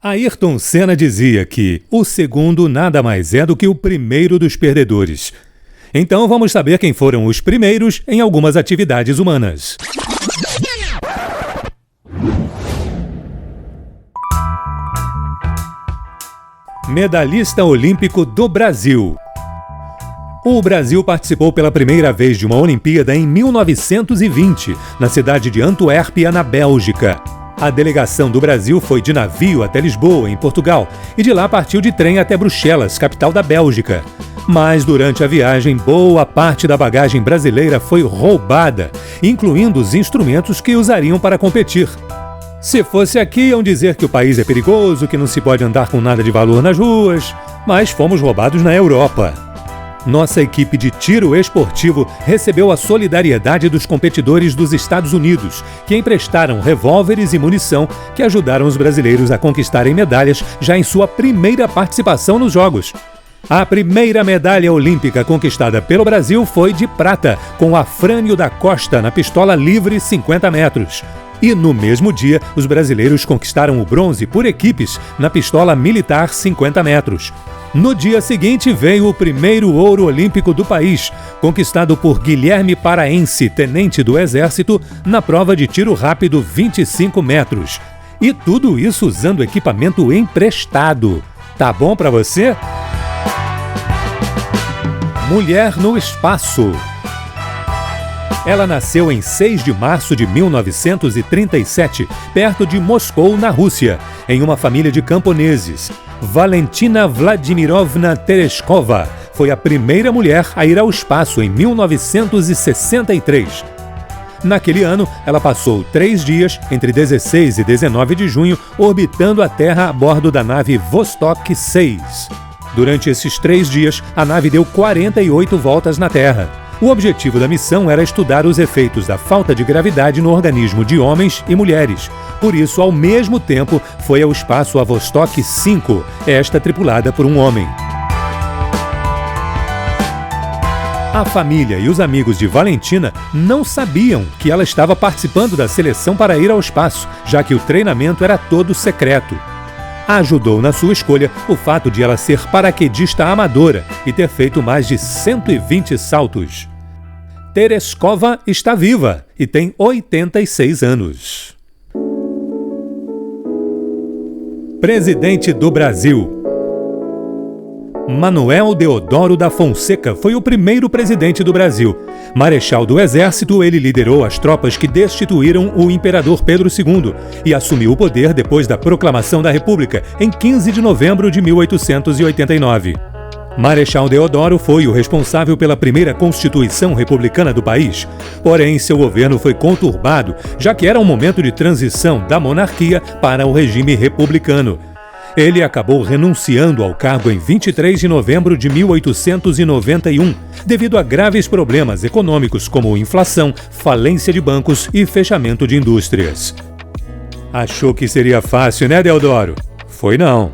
Ayrton Senna dizia que o segundo nada mais é do que o primeiro dos perdedores. Então vamos saber quem foram os primeiros em algumas atividades humanas. Medalhista olímpico do Brasil. O Brasil participou pela primeira vez de uma Olimpíada em 1920, na cidade de Antuérpia, na Bélgica. A delegação do Brasil foi de navio até Lisboa, em Portugal, e de lá partiu de trem até Bruxelas, capital da Bélgica. Mas durante a viagem, boa parte da bagagem brasileira foi roubada, incluindo os instrumentos que usariam para competir. Se fosse aqui, iam dizer que o país é perigoso, que não se pode andar com nada de valor nas ruas, mas fomos roubados na Europa. Nossa equipe de tiro esportivo recebeu a solidariedade dos competidores dos Estados Unidos, que emprestaram revólveres e munição que ajudaram os brasileiros a conquistarem medalhas já em sua primeira participação nos Jogos. A primeira medalha olímpica conquistada pelo Brasil foi de prata, com Afrânio da Costa na pistola livre 50 metros. E no mesmo dia, os brasileiros conquistaram o bronze por equipes na pistola militar 50 metros. No dia seguinte veio o primeiro ouro olímpico do país, conquistado por Guilherme Paraense, tenente do Exército, na prova de tiro rápido 25 metros. E tudo isso usando equipamento emprestado. Tá bom pra você? Mulher no espaço. Ela nasceu em 6 de março de 1937, perto de Moscou, na Rússia, em uma família de camponeses. Valentina Vladimirovna Tereshkova foi a primeira mulher a ir ao espaço em 1963. Naquele ano, ela passou 3 dias, entre 16 e 19 de junho, orbitando a Terra a bordo da nave Vostok 6. Durante esses 3 dias, a nave deu 48 voltas na Terra. O objetivo da missão era estudar os efeitos da falta de gravidade no organismo de homens e mulheres. Por isso, ao mesmo tempo, foi ao espaço a Vostok 5, esta tripulada por um homem. A família e os amigos de Valentina não sabiam que ela estava participando da seleção para ir ao espaço, já que o treinamento era todo secreto. Ajudou na sua escolha o fato de ela ser paraquedista amadora e ter feito mais de 120 saltos. Tereshkova está viva e tem 86 anos. Presidente do Brasil. Manuel Deodoro da Fonseca foi o primeiro presidente do Brasil. Marechal do Exército, ele liderou as tropas que destituíram o imperador Pedro II e assumiu o poder depois da proclamação da República, em 15 de novembro de 1889. Marechal Deodoro foi o responsável pela primeira Constituição republicana do país. Porém, seu governo foi conturbado, já que era um momento de transição da monarquia para o regime republicano. Ele acabou renunciando ao cargo em 23 de novembro de 1891, devido a graves problemas econômicos como inflação, falência de bancos e fechamento de indústrias. Achou que seria fácil, né, Deodoro? Foi não.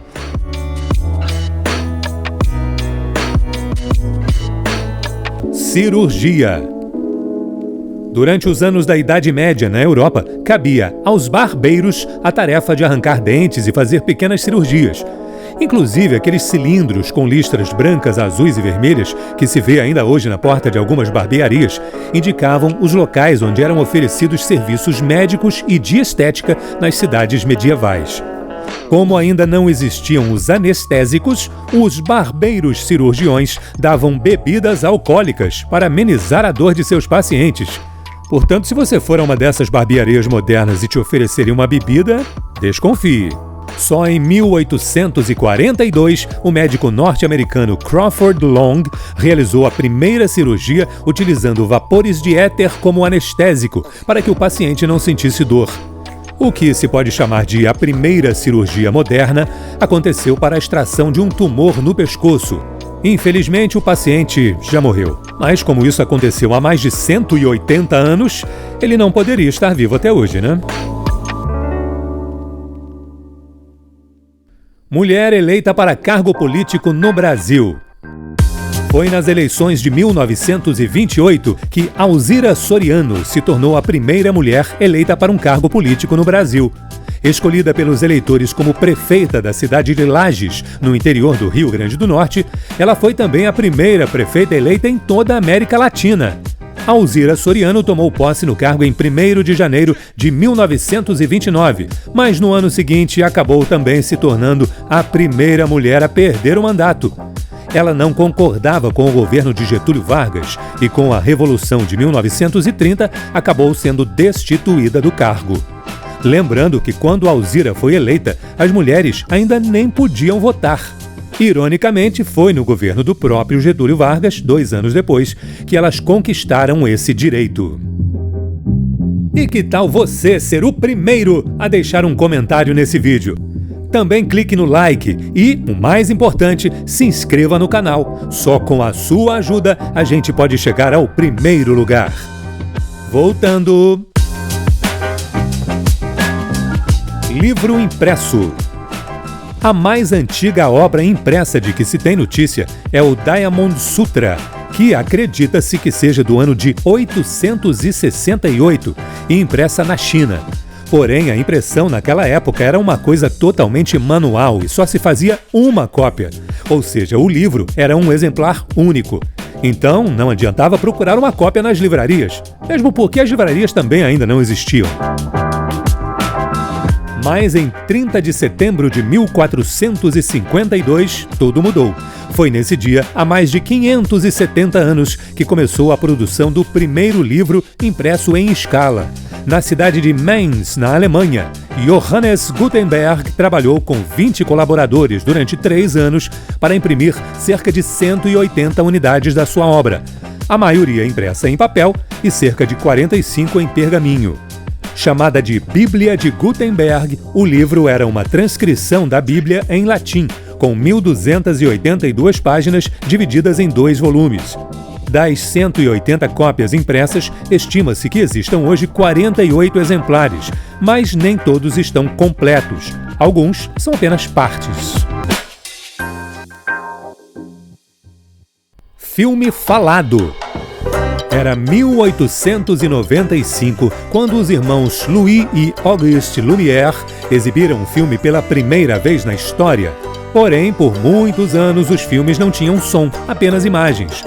Cirurgia. Durante os anos da Idade Média na Europa, cabia aos barbeiros a tarefa de arrancar dentes e fazer pequenas cirurgias. Inclusive, aqueles cilindros com listras brancas, azuis e vermelhas, que se vê ainda hoje na porta de algumas barbearias, indicavam os locais onde eram oferecidos serviços médicos e de estética nas cidades medievais. Como ainda não existiam os anestésicos, os barbeiros cirurgiões davam bebidas alcoólicas para amenizar a dor de seus pacientes. Portanto, se você for a uma dessas barbearias modernas e te oferecerem uma bebida, desconfie. Só em 1842, o médico norte-americano Crawford Long realizou a primeira cirurgia utilizando vapores de éter como anestésico para que o paciente não sentisse dor. O que se pode chamar de a primeira cirurgia moderna aconteceu para a extração de um tumor no pescoço. Infelizmente, o paciente já morreu. Mas como isso aconteceu há mais de 180 anos, ele não poderia estar vivo até hoje, né? Mulher eleita para cargo político no Brasil. Foi nas eleições de 1928 que Alzira Soriano se tornou a primeira mulher eleita para um cargo político no Brasil. Escolhida pelos eleitores como prefeita da cidade de Lages, no interior do Rio Grande do Norte, ela foi também a primeira prefeita eleita em toda a América Latina. Alzira Soriano tomou posse no cargo em 1º de janeiro de 1929, mas no ano seguinte acabou também se tornando a primeira mulher a perder o mandato. Ela não concordava com o governo de Getúlio Vargas e, com a Revolução de 1930, acabou sendo destituída do cargo. Lembrando que, quando Alzira foi eleita, as mulheres ainda nem podiam votar. Ironicamente, foi no governo do próprio Getúlio Vargas, 2 anos depois, que elas conquistaram esse direito. E que tal você ser o primeiro a deixar um comentário nesse vídeo? Também clique no like e, o mais importante, se inscreva no canal. Só com a sua ajuda a gente pode chegar ao primeiro lugar. Voltando. Livro impresso. A mais antiga obra impressa de que se tem notícia é o Diamond Sutra, que acredita-se que seja do ano de 868 e impressa na China. Porém, a impressão naquela época era uma coisa totalmente manual e só se fazia uma cópia, ou seja, o livro era um exemplar único. Então, não adiantava procurar uma cópia nas livrarias, mesmo porque as livrarias também ainda não existiam. Mas em 30 de setembro de 1452, tudo mudou. Foi nesse dia, há mais de 570 anos, que começou a produção do primeiro livro impresso em escala. Na cidade de Mainz, na Alemanha, Johannes Gutenberg trabalhou com 20 colaboradores durante 3 anos para imprimir cerca de 180 unidades da sua obra, a maioria impressa em papel e cerca de 45 em pergaminho. Chamada de Bíblia de Gutenberg, o livro era uma transcrição da Bíblia em latim, com 1.282 páginas divididas em 2 volumes. Das 180 cópias impressas, estima-se que existam hoje 48 exemplares, mas nem todos estão completos. Alguns são apenas partes. Filme falado. Era 1895, quando os irmãos Louis e Auguste Lumière exibiram um filme pela primeira vez na história. Porém, por muitos anos, os filmes não tinham som, apenas imagens.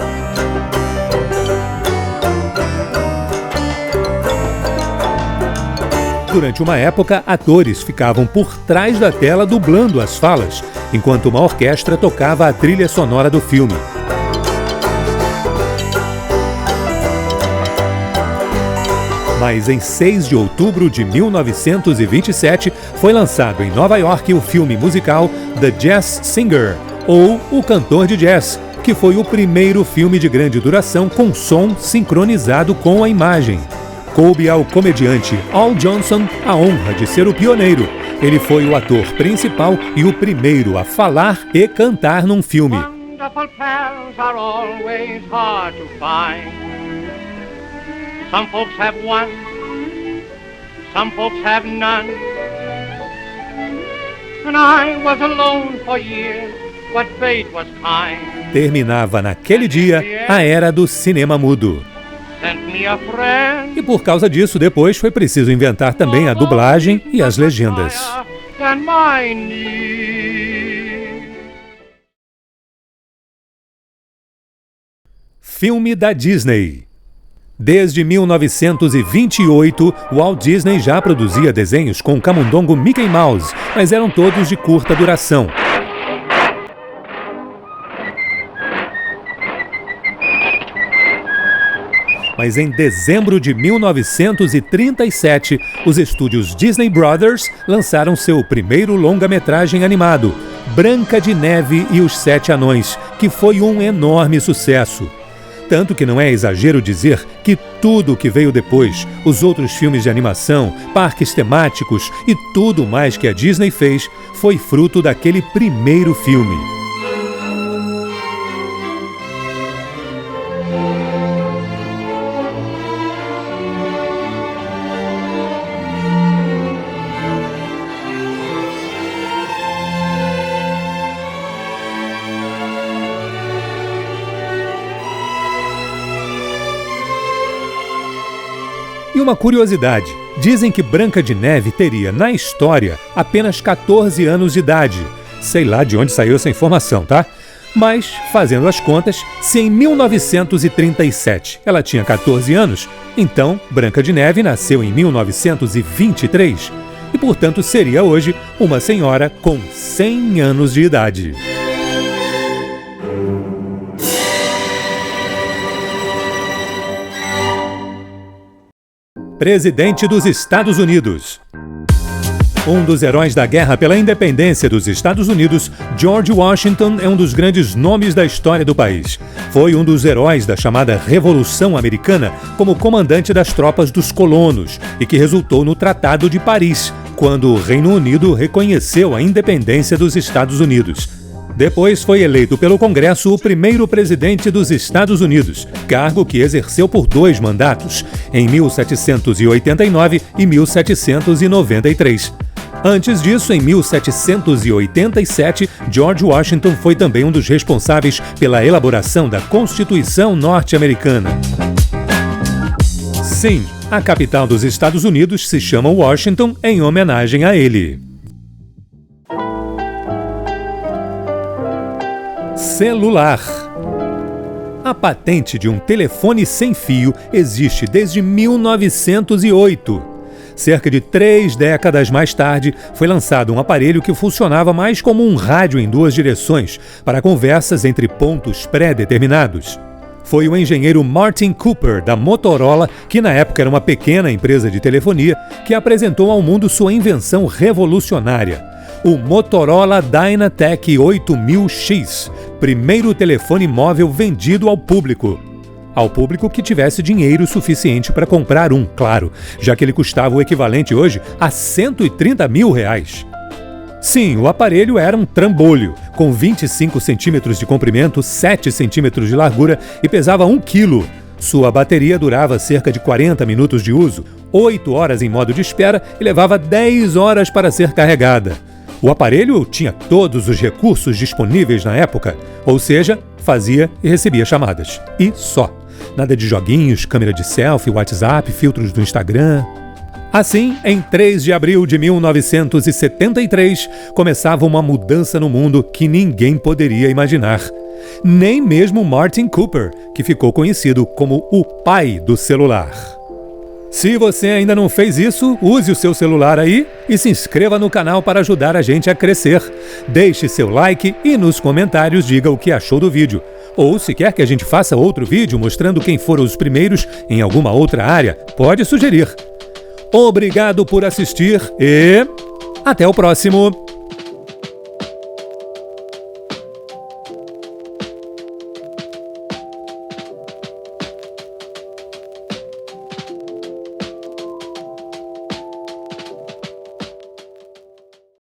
Durante uma época, atores ficavam por trás da tela dublando as falas, enquanto uma orquestra tocava a trilha sonora do filme. Mas em 6 de outubro de 1927, foi lançado em Nova York o filme musical The Jazz Singer, ou O Cantor de Jazz, que foi o primeiro filme de grande duração com som sincronizado com a imagem. Coube ao comediante Al Johnson a honra de ser o pioneiro. Ele foi o ator principal e o primeiro a falar e cantar num filme. Wonderful pals are always hard to find. Some folks have one, some folks have none. And I was alone for years, but fate was kind. Terminava naquele dia a era do cinema mudo. E por causa disso, depois foi preciso inventar também a dublagem e as legendas. Filme da Disney. Desde 1928, Walt Disney já produzia desenhos com o camundongo Mickey Mouse, mas eram todos de curta duração. Mas em dezembro de 1937, os estúdios Disney Brothers lançaram seu primeiro longa-metragem animado, Branca de Neve e os Sete Anões, que foi um enorme sucesso. Tanto que não é exagero dizer que tudo o que veio depois, os outros filmes de animação, parques temáticos e tudo mais que a Disney fez, foi fruto daquele primeiro filme. E uma curiosidade, dizem que Branca de Neve teria, na história, apenas 14 anos de idade. Sei lá de onde saiu essa informação, tá? Mas, fazendo as contas, se em 1937 ela tinha 14 anos, então Branca de Neve nasceu em 1923 e, portanto, seria hoje uma senhora com 100 anos de idade. Presidente dos Estados Unidos. Um dos heróis da guerra pela independência dos Estados Unidos, George Washington é um dos grandes nomes da história do país. Foi um dos heróis da chamada Revolução Americana como comandante das tropas dos colonos e que resultou no Tratado de Paris, quando o Reino Unido reconheceu a independência dos Estados Unidos. Depois foi eleito pelo Congresso o primeiro presidente dos Estados Unidos, cargo que exerceu por 2 mandatos, em 1789 e 1793. Antes disso, em 1787, George Washington foi também um dos responsáveis pela elaboração da Constituição norte-americana. Sim, a capital dos Estados Unidos se chama Washington em homenagem a ele. Celular. A patente de um telefone sem fio existe desde 1908. Cerca de 3 décadas mais tarde, foi lançado um aparelho que funcionava mais como um rádio em 2 direções, para conversas entre pontos pré-determinados. Foi o engenheiro Martin Cooper, da Motorola, que na época era uma pequena empresa de telefonia, que apresentou ao mundo sua invenção revolucionária, o Motorola Dynatec 8000X, primeiro telefone móvel vendido ao público. Ao público que tivesse dinheiro suficiente para comprar um, claro, já que ele custava o equivalente hoje a R$130 mil. Sim, o aparelho era um trambolho, com 25 centímetros de comprimento, 7 centímetros de largura e pesava 1 quilo. Sua bateria durava cerca de 40 minutos de uso, 8 horas em modo de espera e levava 10 horas para ser carregada. O aparelho tinha todos os recursos disponíveis na época, ou seja, fazia e recebia chamadas. E só. Nada de joguinhos, câmera de selfie, WhatsApp, filtros do Instagram. Assim, em 3 de abril de 1973, começava uma mudança no mundo que ninguém poderia imaginar. Nem mesmo Martin Cooper, que ficou conhecido como o pai do celular. Se você ainda não fez isso, use o seu celular aí e se inscreva no canal para ajudar a gente a crescer. Deixe seu like e nos comentários diga o que achou do vídeo. Ou se quer que a gente faça outro vídeo mostrando quem foram os primeiros em alguma outra área, pode sugerir. Obrigado por assistir e até o próximo!